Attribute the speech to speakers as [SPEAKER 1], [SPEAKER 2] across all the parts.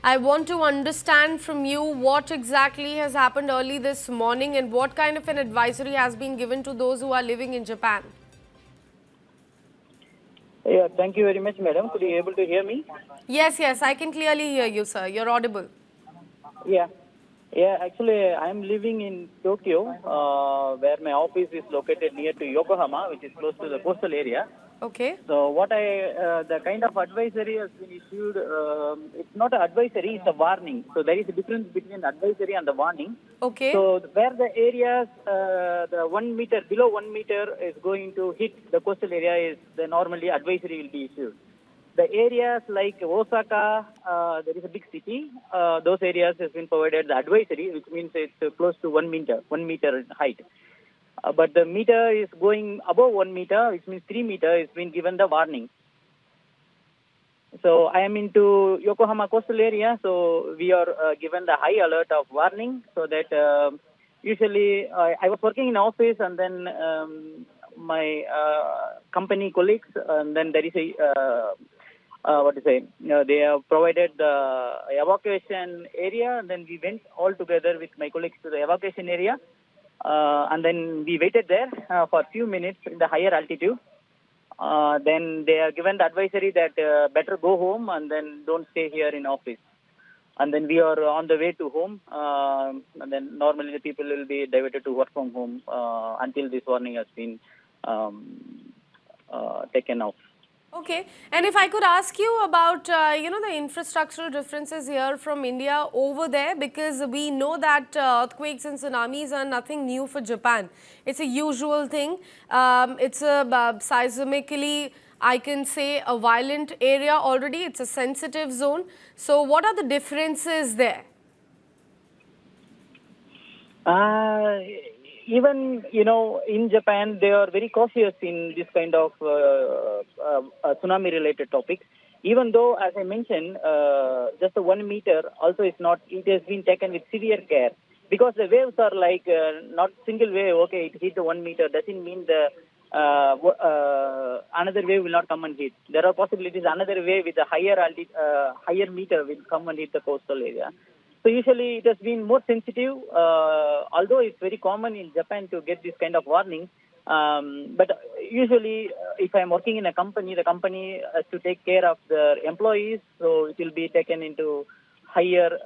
[SPEAKER 1] I want to understand from you what exactly has happened early this morning and what kind of an advisory has been given to those who are living in Japan.
[SPEAKER 2] Yeah, thank you very much, madam. Could you able to hear me?
[SPEAKER 1] Yes, I can clearly hear you, sir. You're audible.
[SPEAKER 2] Yeah. Yeah, actually, I'm living in Tokyo, where my office is located near to Yokohama, which is close to the coastal area.
[SPEAKER 1] Okay.
[SPEAKER 2] So the kind of advisory has been issued, it's not an advisory, it's a warning. So there is a difference between advisory and the warning.
[SPEAKER 1] Okay.
[SPEAKER 2] So where the areas, the 1 meter, below 1 meter is going to hit the coastal area is the normally advisory will be issued. The areas like Osaka, there is a big city, those areas has been provided the advisory, which means it's close to 1 meter in height. But the meter is going above 1 meter, which means 3 meter, is been given the warning. So I am into Yokohama coastal area, so we are given the high alert of warning, so that usually I was working in office, and then my company colleagues, and then there is a what to say, they have provided the evacuation area, and then we went all together with my colleagues to the evacuation area, and then we waited there for a few minutes in the higher altitude. Then they are given the advisory that better go home and then don't stay here in office. And then we are on the way to home, and then normally the people will be diverted to work from home until this warning has been taken off.
[SPEAKER 1] Okay, and if I could ask you about, the infrastructural differences here from India over there, because we know that earthquakes and tsunamis are nothing new for Japan. It's a usual thing. It's a seismically, I can say, a violent area already. It's a sensitive zone. So what are the differences there?
[SPEAKER 2] Even, in Japan, they are very cautious in this kind of tsunami-related topics. Even though, as I mentioned, just the 1 meter also is not, it has been taken with severe care. Because the waves are like not single wave, okay, it hit the 1 meter, doesn't mean the another wave will not come and hit. There are possibilities another wave with a higher meter will come and hit the coastal area. So usually it has been more sensitive, although it's very common in Japan to get this kind of warning. But usually if I'm working in a company, the company has to take care of their employees, so it will be taken into higher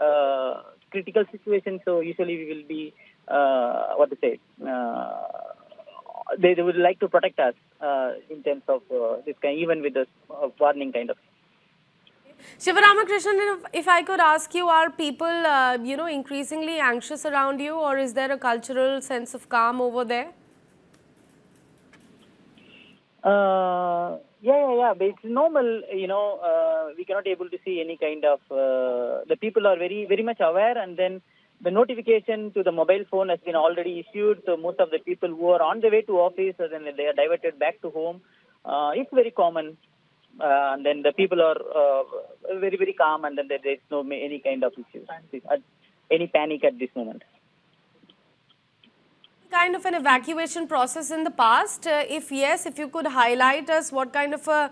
[SPEAKER 2] critical situations. So usually we will be, they would like to protect us in terms of this kind, even with this warning kind of.
[SPEAKER 1] Shivaramakrishnan, if I could ask you, are people, increasingly anxious around you, or is there a cultural sense of calm over there?
[SPEAKER 2] Yeah. But it's normal, we cannot able to see any kind of, the people are very, very much aware, and then the notification to the mobile phone has been already issued. So most of the people who are on the way to office, then they are diverted back to home. It's very common. And then the people are very, very calm, and then there is no any kind of issues, any panic at this moment.
[SPEAKER 1] Kind of an evacuation process in the past? If yes, if you could highlight us what kind of a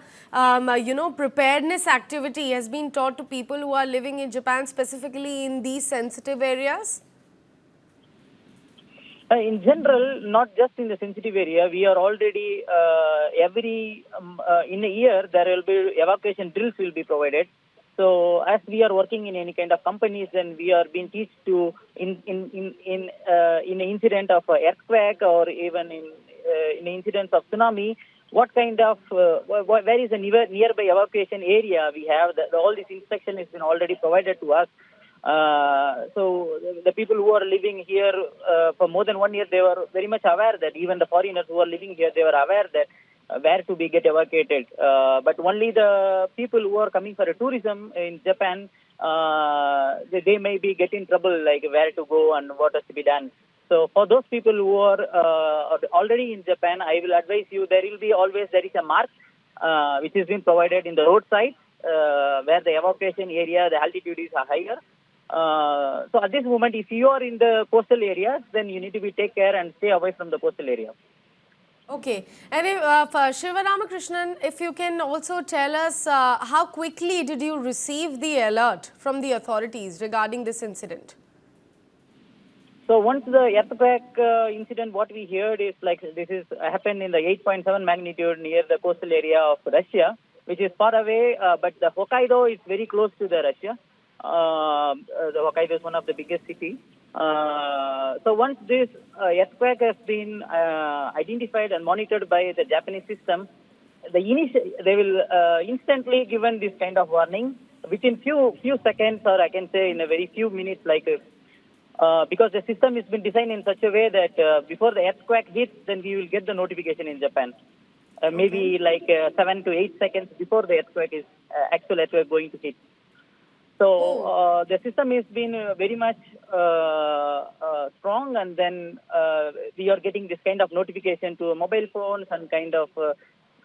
[SPEAKER 1] preparedness activity has been taught to people who are living in Japan, specifically in these sensitive areas?
[SPEAKER 2] In general, not just in the sensitive area, we are already in a year there will be evacuation drills will be provided. So as we are working in any kind of companies, then we are being taught to in an incident of earthquake, or even in incidents of tsunami, what kind of where is the nearby evacuation area we have. All this instruction has been already provided to us. So the people who are living here for more than 1 year, they were very much aware that even the foreigners who are living here, they were aware that where to be get evacuated. But only the people who are coming for a tourism in Japan, they may be getting trouble, like where to go and what has to be done. So for those people who are already in Japan, I will advise you, there is a mark which has been provided in the roadside where the evacuation area, the altitude is higher. So at this moment, if you are in the coastal areas, then you need to take care and stay away from the coastal area.
[SPEAKER 1] Okay. And if, for Shiva Ramakrishnan, if you can also tell us how quickly did you receive the alert from the authorities regarding this incident?
[SPEAKER 2] So once the earthquake incident, what we heard is like this is happened in the 8.7 magnitude near the coastal area of Russia, which is far away, but the Hokkaido is very close to the Russia. The Hokkaido is one of the biggest cities. So once this earthquake has been identified and monitored by the Japanese system, they will instantly given this kind of warning within few seconds, or I can say in a very few minutes, like. Because the system has been designed in such a way that before the earthquake hits, then we will get the notification in Japan. Maybe like 7 to 8 seconds before the earthquake is actual earthquake going to hit. So the system has been very much strong, and then we are getting this kind of notification to mobile phones and kind of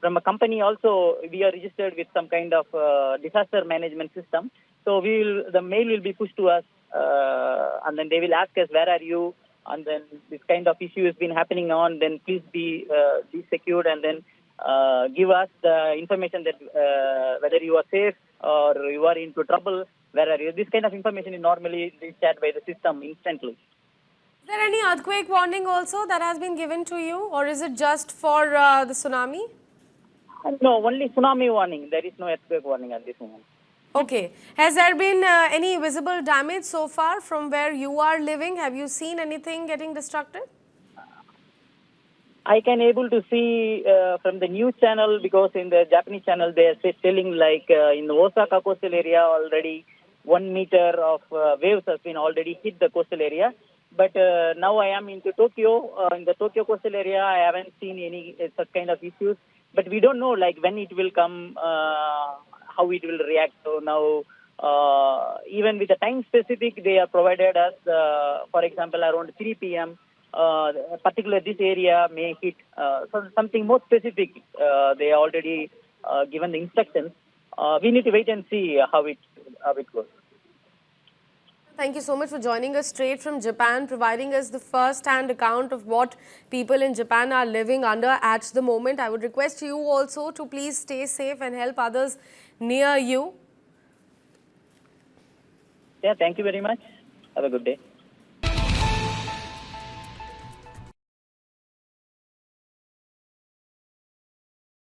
[SPEAKER 2] from a company also. We are registered with some kind of disaster management system. So the mail will be pushed to us, and then they will ask us, where are you? And then this kind of issue has been happening on, then please be secured, and then give us the information that whether you are safe or you are into trouble, where are you? This kind of information is normally shared by the system instantly.
[SPEAKER 1] Is there any earthquake warning also that has been given to you, or is it just for the tsunami?
[SPEAKER 2] No, only tsunami warning. There is no earthquake warning at this moment.
[SPEAKER 1] Okay. Has there been any visible damage so far from where you are living? Have you seen anything getting destructed?
[SPEAKER 2] I can able to see from the news channel, because in the Japanese channel they are telling like in the Osaka coastal area already 1 meter of waves has been already hit the coastal area. But now I am into Tokyo. In the Tokyo coastal area, I haven't seen any such kind of issues. But we don't know like when it will come, how it will react. So now, even with the time specific, they have provided us, for example, around 3 p.m. Particular this area may hit something more specific. They already given the instructions. We need to wait and see how it goes.
[SPEAKER 1] Thank you so much for joining us straight from Japan, providing us the first-hand account of what people in Japan are living under at the moment. I would request you also to please stay safe and help others near you.
[SPEAKER 2] Yeah, thank you very much. Have a good day.